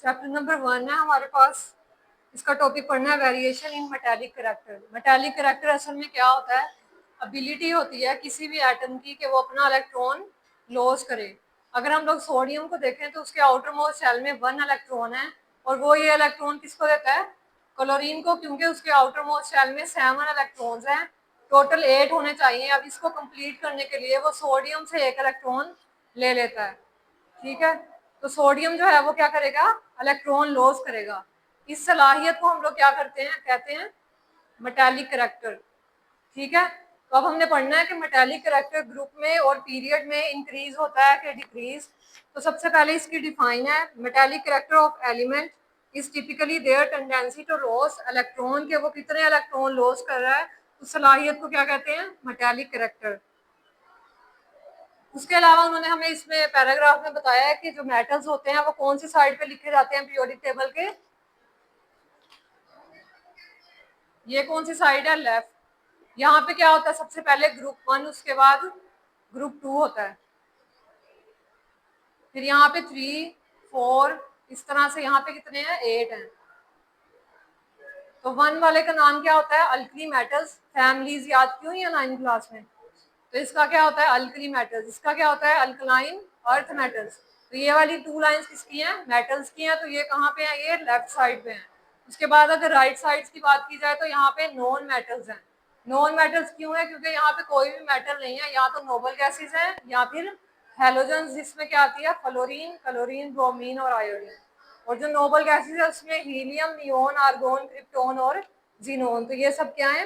Chapter number 1 है हमारे पास। इसका टॉपिक पढ़ना है variation in metallic character. Metallic character असल में क्या होता है? एबिलिटी होती है किसी भी एटम की कि वो अपना इलेक्ट्रॉन लॉस करे। अगर हम लोग सोडियम को देखें तो उसके आउटर मोस्ट शेल में 1 इलेक्ट्रॉन है और वो ये इलेक्ट्रॉन किसको देता है? क्लोरीन को, क्योंकि उसके आउटर मोस्ट शेल में 7 इलेक्ट्रॉन्स हैं। टोटल 8 होने चाहिए। अब इसको कंप्लीट करने के लिए वो सोडियम से 1 इलेक्ट्रॉन ले लेता है। ठीक है, तो सोडियम जो है वो क्या करेगा? इलेक्ट्रॉन लॉस करेगा। इस सलाहियत को हम लोग क्या करते हैं? कहते हैं मेटालिक करैक्टर। ठीक है, तो अब हमने पढ़ना है कि मेटालिक करैक्टर ग्रुप में और पीरियड में इंक्रीज होता है कि डिक्रीज। तो सबसे पहले इसकी डिफाइन है, metallic character of element is typically their tendency to loss electron, के वो कितने इलेक्ट्रॉन लॉस कर रहा है, उस सलाहियत को क्या कहते हैं? Metallic character. उसके अलावा उन्होंने हमें इसमें पैराग्राफ में बताया है कि जो मेटल्स होते हैं वो कौन सी साइड पे लिखे जाते हैं पीरियोडिक टेबल के? ये कौन सी साइड है? लेफ्ट। यहाँ पे क्या होता है? सबसे पहले ग्रुप 1, उसके बाद ग्रुप 2 होता है, फिर यहाँ पे 3, 4, इस तरह से यहाँ पे कितने हैं? 8 हैं। तो 1 वाले का नाम क्या होता है? Alkali metals. फैमिलीज याद क्यों है 9th क्लास में? तो इसका क्या होता है? Alkali metals. इसका क्या होता है? Alkaline earth metals. तो ये वाली 2 लाइंस किसकी हैं? मेटल्स की हैं। तो ये कहाँ पे है? ये लेफ्ट साइड पे हैं। उसके बाद अगर राइट साइड की बात की जाए तो यहाँ पे नॉन मेटल्स हैं। नॉन मेटल्स क्यों है? क्योंकि यहाँ पे कोई भी मेटल नहीं है, या तो नोबल गैसेज हैं या फिर हेलोजन, जिसमें क्या आती है? फ्लोरीन, क्लोरीन, ब्रोमीन और आयोडीन। और जो नोबल गैसेज है उसमें हीलियम, नियोन, आर्गोन, क्रिप्टोन और जीनोन। तो ये सब क्या है?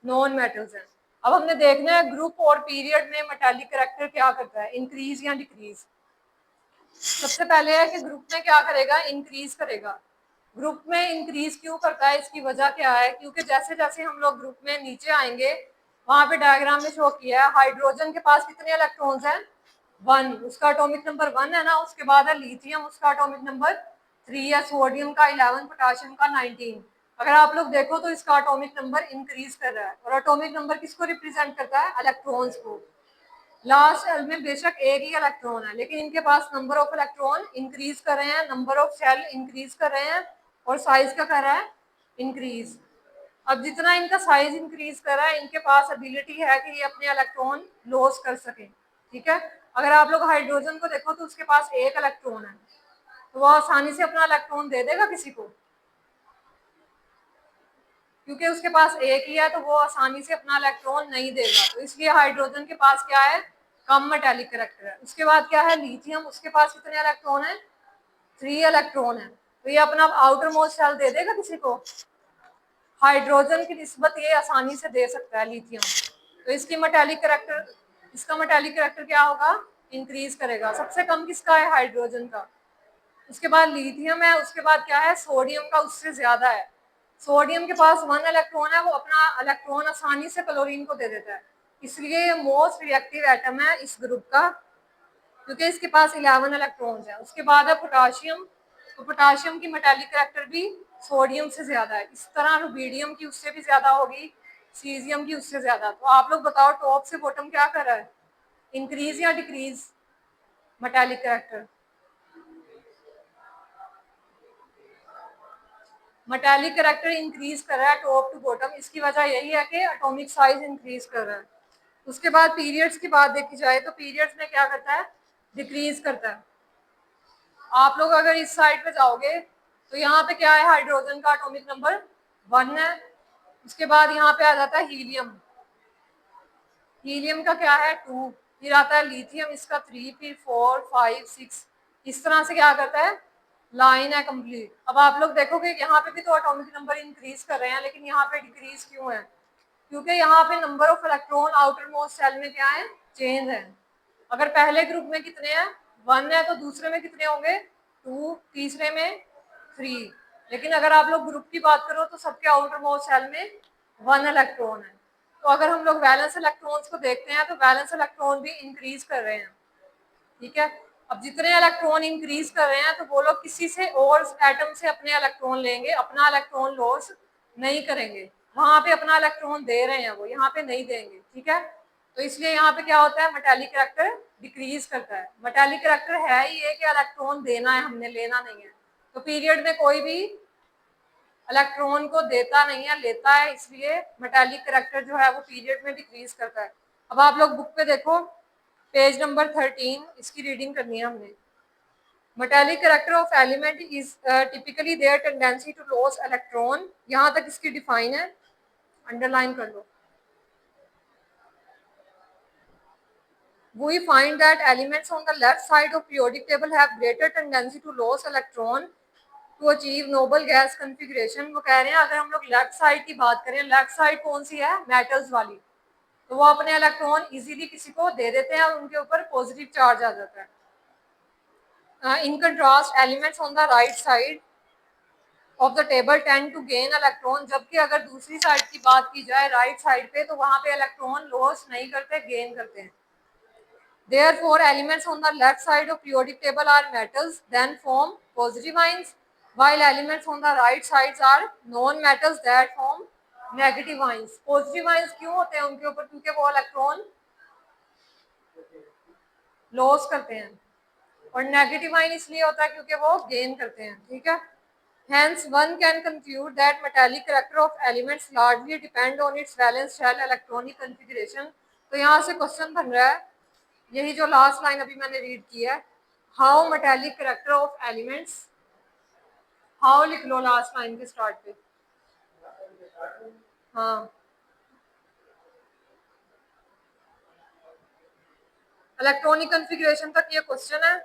नॉन मेटल्स हैं। अब हमने देखना है ग्रुप और पीरियड में मेटालिक करैक्टर क्या करता है, इंक्रीज या डिक्रीज। सबसे पहले है कि ग्रुप में क्या करेगा? इंक्रीज करेगा। ग्रुप में इंक्रीज क्यों करता है? इसकी वजह क्या है? क्योंकि जैसे जैसे हम लोग ग्रुप में नीचे आएंगे, वहां पे डायग्राम में शो किया है, हाइड्रोजन के पास कितने इलेक्ट्रॉन्स हैं? 1, उसका एटॉमिक नंबर 1 है ना। उसके बाद है लिथियम, उसका एटॉमिक नंबर 3 है। सोडियम का 11, पोटाशियम का 19। अगर आप लोग देखो तो इसका एटॉमिक नंबर इंक्रीज कर रहा है। और एटॉमिक नंबर किसको रिप्रेजेंट करता है? इलेक्ट्रॉन्स को। लास्ट शेल में बेशक एक ही इलेक्ट्रॉन है, लेकिन इनके पास नंबर ऑफ इलेक्ट्रॉन इंक्रीज कर रहे हैं, नंबर ऑफ शेल इंक्रीज कर रहे हैं और साइज क्या कर रहा है? इंक्रीज। अब जितना इनका साइज इंक्रीज कर रहा है, इनके पास एबिलिटी है कि ये अपने इलेक्ट्रॉन लॉस कर सके। ठीक है, अगर आप लोग हाइड्रोजन को देखो तो उसके पास एक इलेक्ट्रॉन है, तो वो आसानी से अपना इलेक्ट्रॉन दे देगा किसी को? क्योंकि उसके पास एक ही है तो वो आसानी से अपना इलेक्ट्रॉन नहीं देगा। तो इसलिए हाइड्रोजन के पास क्या है? कम मेटालिक करैक्टर है। उसके बाद क्या है? लिथियम, उसके पास कितने इलेक्ट्रॉन है? 3 इलेक्ट्रॉन है। तो ये अपना आउटर मोस्ट शेल दे देगा किसी को? हाइड्रोजन की निस्बत ये आसानी से दे सकता है लिथियम। तो इसकी मेटालिक करैक्टर, इसका मेटालिक करैक्टर क्या होगा? इंक्रीज करेगा। सबसे कम किसका है? हाइड्रोजन का। उसके बाद लिथियम है। उसके बाद क्या है? सोडियम का उससे ज्यादा है। सोडियम के पास 1 इलेक्ट्रॉन है, वो अपना इलेक्ट्रॉन आसानी से क्लोरीन को दे देता है। इसलिए ये मोस्ट रिएक्टिव एटम है इस ग्रुप का, क्योंकि इसके पास 11 इलेक्ट्रॉन्स हैं। उसके बाद है पोटाशियम। तो पोटाशियम की मेटालिक करैक्टर भी सोडियम से ज्यादा है। इस तरह रुबीडियम की उससे भी ज्यादा होगी, सीजियम की उससे ज्यादा। तो आप लोग बताओ टॉप से बॉटम क्या कर रहा है? इंक्रीज या decrease metallic character? Metallic character increase कर रहा है टॉप टू बॉटम। इसकी वजह यही है कि एटॉमिक साइज इंक्रीज कर रहा है। उसके बाद पीरियड्स की बात देखी जाए तो पीरियड्स में क्या करता है? डिक्रीज करता है। आप लोग अगर इस साइड पे जाओगे तो यहाँ पे क्या है? हाइड्रोजन का एटॉमिक नंबर 1 है। उसके बाद यहाँ पे आ जाता है हीलियम। हीलियम का क्या है? 2। फिर आता है लिथियम, इसका 3, फिर 4, 5, 6। इस तरह से क्या करता है? लाइन है कंप्लीट। अब आप लोग देखोगे यहाँ पे भी तो एटॉमिक नंबर इंक्रीज कर रहे हैं, लेकिन यहाँ पे डिक्रीज क्यों है? क्योंकि यहाँ पे number of electron outermost shell में क्या है? चेंज है। अगर पहले ग्रुप में कितने हैं? 1 है, तो दूसरे में कितने होंगे? 2, तीसरे में 3। लेकिन अगर आप लोग ग्रुप की बात करो तो सबके आउटर मोस्ट शेल में 1 इलेक्ट्रॉन है। तो अगर हम लोग वैलेंस इलेक्ट्रॉन्स को देखते हैं तो वैलेंस इलेक्ट्रॉन भी इंक्रीज कर रहे हैं। ठीक है, अब जितने इलेक्ट्रॉन इंक्रीज कर रहे हैं तो वो लोग किसी से और एटम से अपने इलेक्ट्रॉन लेंगे, अपना इलेक्ट्रॉन लॉस नहीं करेंगे। वहां पे अपना इलेक्ट्रॉन दे रहे हैं, वो यहाँ पे नहीं देंगे। ठीक है, तो इसलिए यहाँ पे क्या होता है? मेटालिक करैक्टर डिक्रीज करता है। मेटालिक करैक्टर है ही ये कि इलेक्ट्रॉन देना है हमने, लेना नहीं है। तो पीरियड में कोई भी इलेक्ट्रॉन को देता नहीं है, लेता है, इसलिए मेटालिक करैक्टर जो है वो पीरियड में डिक्रीज करता है। अब आप लोग बुक पे देखो, पेज नंबर 13, इसकी रीडिंग करनी है हमने। Metallic character of element is typically their tendency to loss electron. यहाँ तक इसकी डिफाइन है, अंडरलाइन कर लो। We find that elements on the left side of periodic table have greater tendency to lose electron to achieve noble gas configuration। वो कह रहे हैं अगर हम लोग लेफ्ट साइड की बात करें, लेफ्ट साइड कौन सी है, मेटल्स वाली, तो वो अपने इलेक्ट्रॉन इजीली किसी को दे देते हैं और उनके ऊपर पॉजिटिव चार्ज आ जाता है। In contrast elements on the right side of the table tend to gain electron. जबकि अगर दूसरी साइड की बात की जाए, राइट साइड पे, तो वहां पे इलेक्ट्रॉन लॉस नहीं करते, गेन करते हैं। Therefore, elements on the left side of periodic table are metals, then form positive ions, while elements on the right sides are non-metals that form negative ions। Positive ions क्यों होते हैं उनके ऊपर? क्योंकि वो इलेक्ट्रॉन लॉस करते हैं, और नेगेटिव आयन इसलिए होता है क्योंकि वो गेन करते हैं। ठीक है, Hence, one can conclude that metallic character of elements largely depend on its valence shell electronic configuration। तो यहाँ से क्वेश्चन बन रहा है, यही जो लास्ट लाइन अभी मैंने रीड की है, how metallic character of elements, how लिख लो लास्ट लाइन के स्टार्ट पे। हाँ, इलेक्ट्रॉनिक कॉन्फ़िगरेशन तक ये क्वेश्चन है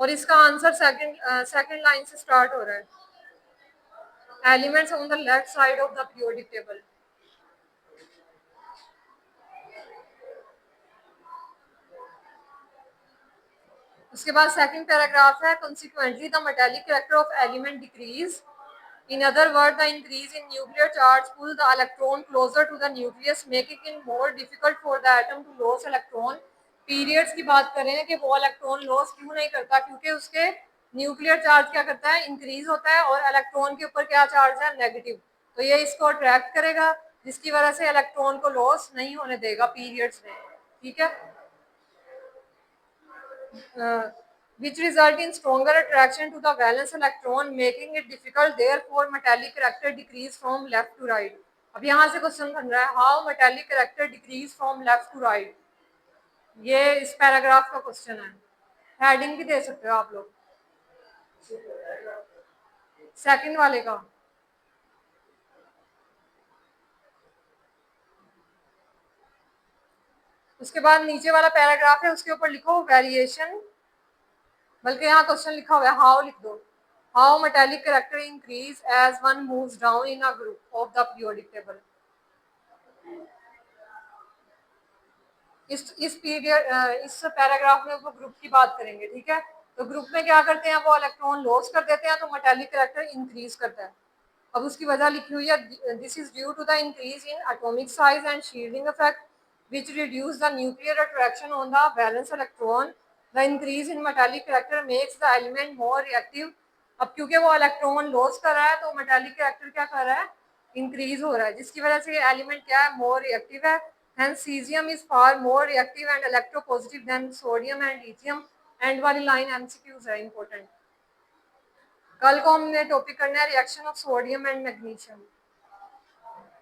और इसका आंसर सेकंड लाइन से स्टार्ट हो रहा है। Elements on the left side of the periodic table. उसके बाद सेकंड पैराग्राफ है, consequently the metallic character of element decrease, in other words the increase in nuclear charge pull the electron closer to the nucleus, making it more difficult for the atom to lose electron। Periods की बात कर रहे हैं कि वो electron loss क्यों नहीं करता, क्योंकि उसके न्यूक्लियर चार्ज क्या करता है, इंक्रीज होता है, और इलेक्ट्रॉन के ऊपर क्या चार्ज है, नेगेटिव। तो ये इसको अट्रैक्ट करेगा, जिसकी वजह से इलेक्ट्रॉन को लॉस नहीं होने देगा पीरियड्स में। ठीक है, which result in stronger attraction to the valence electron, making it difficult therefore metallic character decrease from left to right। अब यहाँ से क्वेश्चन बन रहा है, how metallic character decrease from left to right। ये इस पैराग्राफ का क्वेश्चन है, हेडिंग भी दे सकते हो आप लोग सेकंड वाले का। उसके बाद नीचे वाला पैराग्राफ है, उसके ऊपर लिखो वेरिएशन, बल्कि यहाँ क्वेश्चन लिखा हुआ है, हाउ लिख दो, how metallic character increase as one moves down in a group of the periodic table. इस पीरियड इस पैराग्राफ में वो ग्रुप की बात करेंगे। ठीक है, तो ग्रुप में क्या करते हैं, वो इलेक्ट्रॉन लॉस कर देते हैं, तो मेटालिक करैक्टर इंक्रीज करता है। अब उसकी वजह लिखी हुई है, this is due to the increase in atomic size and shielding effect which reduce the nuclear attraction on the valence electron। The increase in metallic character makes the element more reactive। अब क्योंकि वो electron loss कर रहा है, तो metallic character क्या कर रहा है, इंक्रीज हो रहा है, जिसकी वजह से ये एलिमेंट क्या है, मोर रिएक्टिव है। Hence cesium is far more reactive and electropositive than sodium and lithium। And वाली लाइन MCQs है इंपॉर्टेंट। कल को हमने टॉपिक करना है reaction of sodium and magnesium.